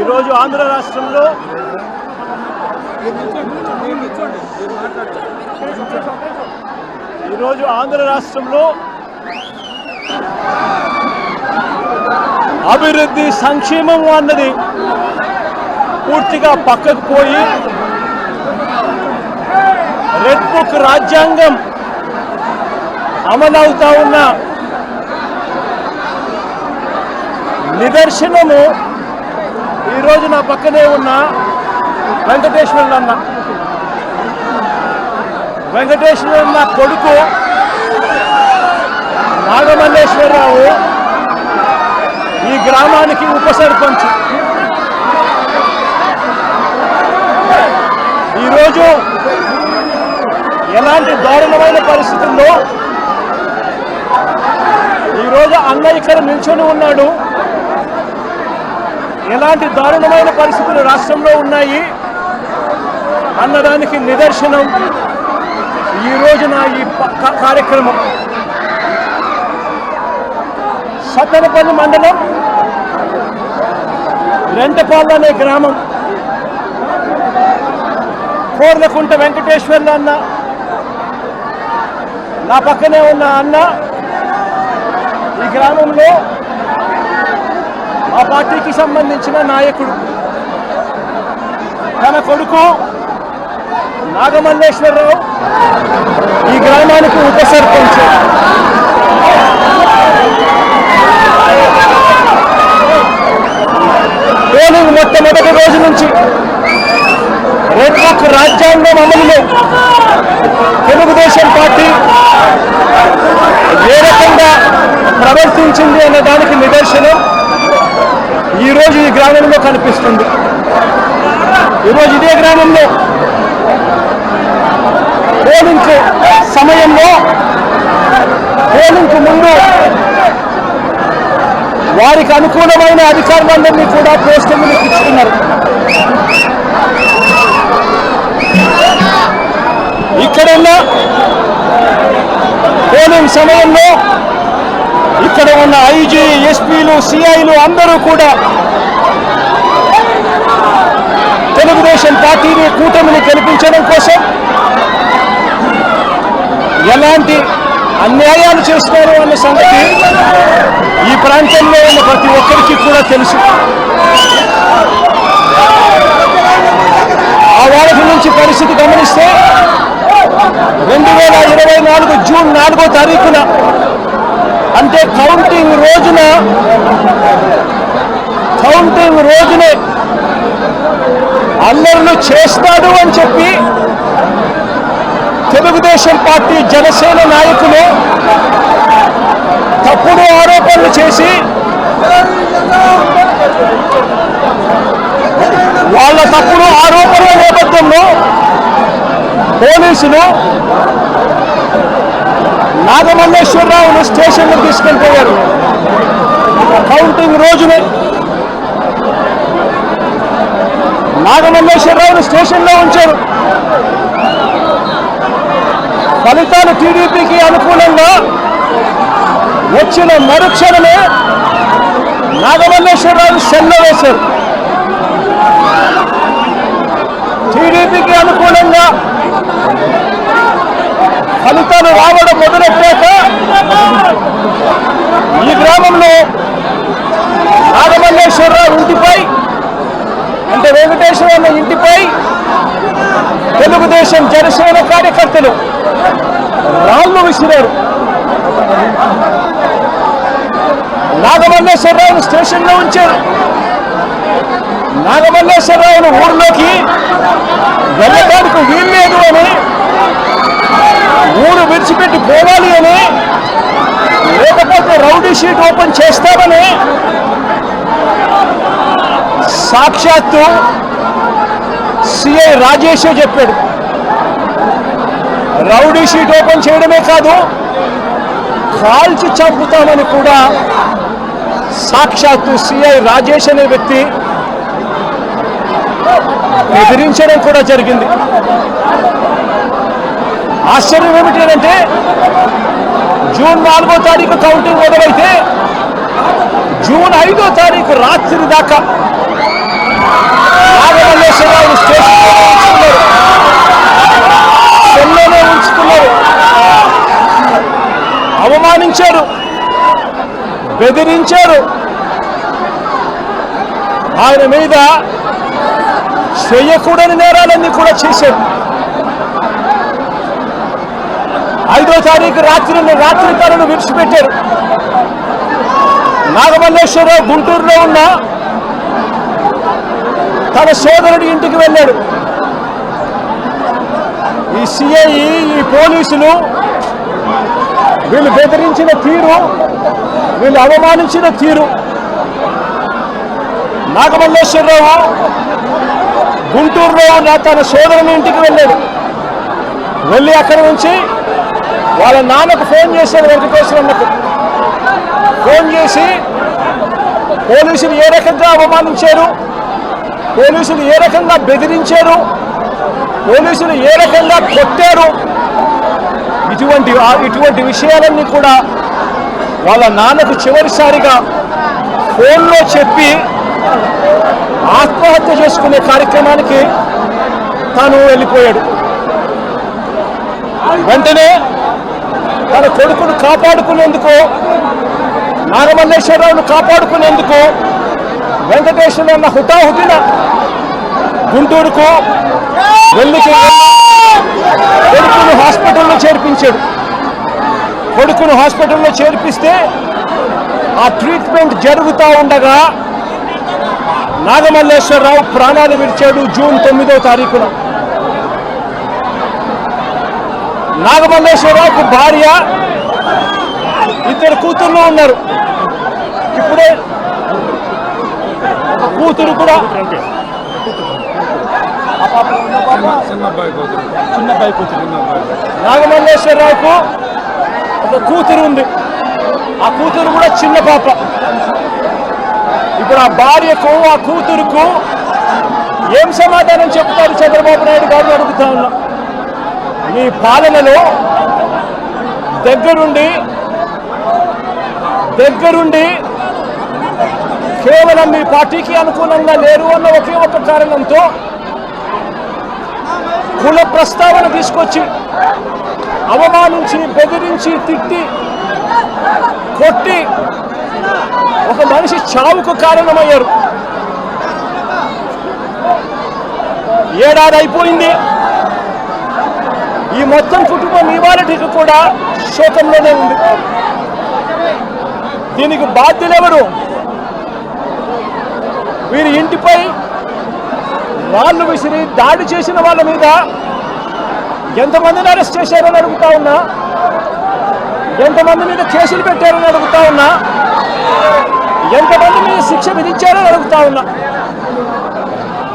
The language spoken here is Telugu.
ఈరోజు ఆంధ్ర రాష్ట్రంలో అభివృద్ధి సంక్షేమం అన్నది పూర్తిగా పక్కకు పోయి రెడ్ బుక్ రాజ్యాంగం అమలవుతా ఉన్న నిదర్శనము ఈరోజు నా పక్కనే ఉన్న వెంకటేశ్వరులన్న కొడుకు నాగమల్లేశ్వరరావు ఈ గ్రామానికి ఉప సర్పంచ్. ఈరోజు ఎలాంటి దారుణమైన పరిస్థితుల్లో ఈరోజు అన్న ఇక్కడ నిల్చొని ఉన్నాడు, ఎలాంటి దారుణమైన పరిస్థితులు రాష్ట్రంలో ఉన్నాయి అన్నదానికి నిదర్శనం ఈ రోజున ఈ కార్యక్రమం. సత్తెనపల్లి మండలం రెంటపాళ్ళు అనే గ్రామం, కోర్లకుంట వెంకటేశ్వర్లు అన్న నా పక్కనే ఉన్న అన్న ఈ గ్రామంలో ఆ పార్టీకి సంబంధించిన నాయకుడు. తన కొడుకు నాగమల్లేశ్వరరావు ఈ గ్రామానికి ఉప సర్పంచ్. పోలింగ్ మొట్టమొదటి రోజు నుంచి రెడ్ బుక్ రాజ్యాంగం అమలులో తెలుగుదేశం పార్టీ ఏ రకంగా ప్రవర్తించింది అనే దానికి నిదర్శనం ఈరోజు ఈ గ్రామంలో కనిపిస్తుంది. ఈరోజు ఇదే గ్రామంలో పోలింగ్ సమయంలో పోలింగ్ ముందు వారికి అనుకూలమైన అధికారులందరినీ కూడా పోస్టింగ్లు ఇచ్చుకున్నారు. ఇక్కడున్న పోలింగ్ సమయంలో ఇక్కడ ఉన్న ఐజీ, ఎస్పీలు, సిఐలు అందరూ కూడా తెలుగుదేశం పార్టీని, కూటమిని గెలిపించడం కోసం ఎలాంటి అన్యాయాలు చేస్తున్నారు అన్న సంగతి ఈ ప్రాంతంలో ఉన్న ప్రతి ఒక్కరికి కూడా తెలుసు. ఆ వారికి నుంచి పరిస్థితి గమనిస్తే 2024 జూన్ 4వ తారీఖున అంటే కౌంటింగ్ రోజునే అల్లర్లు చేస్తాడు అని చెప్పి తెలుగుదేశం పార్టీ, జనసేన నాయకులు తప్పుడు ఆరోపణలు చేసి వాళ్ళ తప్పుడు ఆరోపణల నేపథ్యంలో పోలీసులు నాగమల్లేశ్వరరావును స్టేషన్లో తీసుకెళ్ళిపోయారు. కౌంటింగ్ రోజునే నాగమల్లేశ్వరరావును స్టేషన్లో ఉంచారు. ఫలితాలు టీడీపీకి అనుకూలంగా వచ్చిన మరుక్షణమే నాగమల్లేశ్వరరావు సెల్లో వేశారు. టీడీపీకి అనుకూలంగా ఫలితాలు రావడం మొదలెట్టాక ఈ గ్రామంలో నాగమల్లేశ్వరరావు ఇంటిపై అంటే వెంకటేశ్వర ఇంటిపై తెలుగుదేశం, జనసేన కార్యకర్తలు రాళ్లు విసిరారు. నాగమల్లేశ్వరరావును స్టేషన్లో ఉంచారు. నాగమల్లేశ్వరరావును ఊర్లోకి వెళ్ళడానికి వీల్లేదు అని, ఊరు విడిచిపెట్టి పోవాలి అని, లేకపోతే రౌడీ షీట్ ఓపెన్ చేస్తామని సాక్షాత్తు సిఐ రాజేషే చెప్పాడు. రౌడీ షీట్ ఓపెన్ చేయడమే కాదు, కాల్చి చంపుతామని కూడా సాక్షాత్తు సిఐ రాజేష్ అనే వ్యక్తి బెదిరించడం కూడా జరిగింది. ఆశ్చర్యం ఏమిటంటే జూన్ 4వ తారీఖు కౌంటింగ్ మొదలైతే జూన్ 5వ తారీఖు రాత్రి దాకా బెదిరించారు. ఆయన మీద చేయకూడని నేరాలన్నీ కూడా చేశారు. 5వ తారీఖు రాత్రి తనను విడిచిపెట్టారు. నాగమల్లేశ్వరరావు గుంటూరులో ఉన్న తన సోదరుడి ఇంటికి వెళ్ళాడు. ఈ సిఐ, ఈ పోలీసులు వీళ్ళు బెదిరించిన తీరు, వీళ్ళు అవమానించిన తీరు. నాగమల్లేశ్వరరావు గుంటూరులో ఉన్న తన సోదరుని ఇంటికి వెళ్ళాడు. వెళ్ళి అక్కడి నుంచి వాళ్ళ నాన్నకు ఫోన్ చేశాడు. వెంకటేశ్వరన్నకు ఫోన్ చేసి పోలీసులు ఏ రకంగా అవమానించారు, పోలీసులు ఏ రకంగా బెదిరించారు, పోలీసులు ఏ రకంగా కొట్టారు, ఇటువంటి విషయాలన్నీ కూడా వాళ్ళ నాన్నకు చివరిసారిగా ఫోన్లో చెప్పి ఆత్మహత్య చేసుకునే కార్యక్రమానికి తాను వెళ్ళిపోయాడు. వెంటనే తన కొడుకును కాపాడుకునేందుకు, నాగమల్లేశ్వరరావును కాపాడుకునేందుకు వెంకటేశ్వరన్న హుటాహుటిన గుంటూరుకు వెళ్ళి కొడుకును హాస్పిటల్లో చేర్పించాడు. కొడుకును హాస్పిటల్లో చేర్పిస్తే ఆ ట్రీట్మెంట్ జరుగుతూ ఉండగా నాగమల్లేశ్వరరావు ప్రాణాలు విడిచాడు. జూన్ 9వ తారీఖున నాగమల్లేశ్వరరావుకు భార్య, 2 కూతుర్లు ఉన్నారు. ఇప్పుడే ఒక కూతురు కూడా, చిన్నబ్బాయి కూతురు. నాగమల్లేశ్వరరావుకు ఒక కూతురు ఉంది. ఆ కూతురు కూడా చిన్న పాప. ఇప్పుడు ఆ భార్యకు, ఆ కూతురుకు ఏం సమాధానం చెప్తారు చంద్రబాబు నాయుడు గారు అడుగుతా ఉన్నా. మీ పాలనలో దగ్గరుండి కేవలం మీ పార్టీకి అనుకూలంగా లేరు అన్న ఒకే ఒక కారణంతో కుల ప్రస్తావన తీసుకొచ్చి అవమానించి, బెదిరించి, తిట్టి, కొట్టి ఒక మనిషి చావుకు కారణమయ్యారు. 7 ఏడాది అయిపోయింది. ఈ మొత్తం కుటుంబం ఇవాళకి కూడా శోకంలోనే ఉంది. దీనికి బాధ్యులెవరు? వీరి ఇంటిపై రాళ్ళు విసిరి దాడి చేసిన వాళ్ళ మీద ఎంతమందిని అరెస్ట్ చేశారని అడుగుతా ఉన్నా, ఎంతమంది మీద కేసులు పెట్టారని అడుగుతా ఉన్నా, ఎంతమంది మీద శిక్ష విధించారని అడుగుతా ఉన్నా.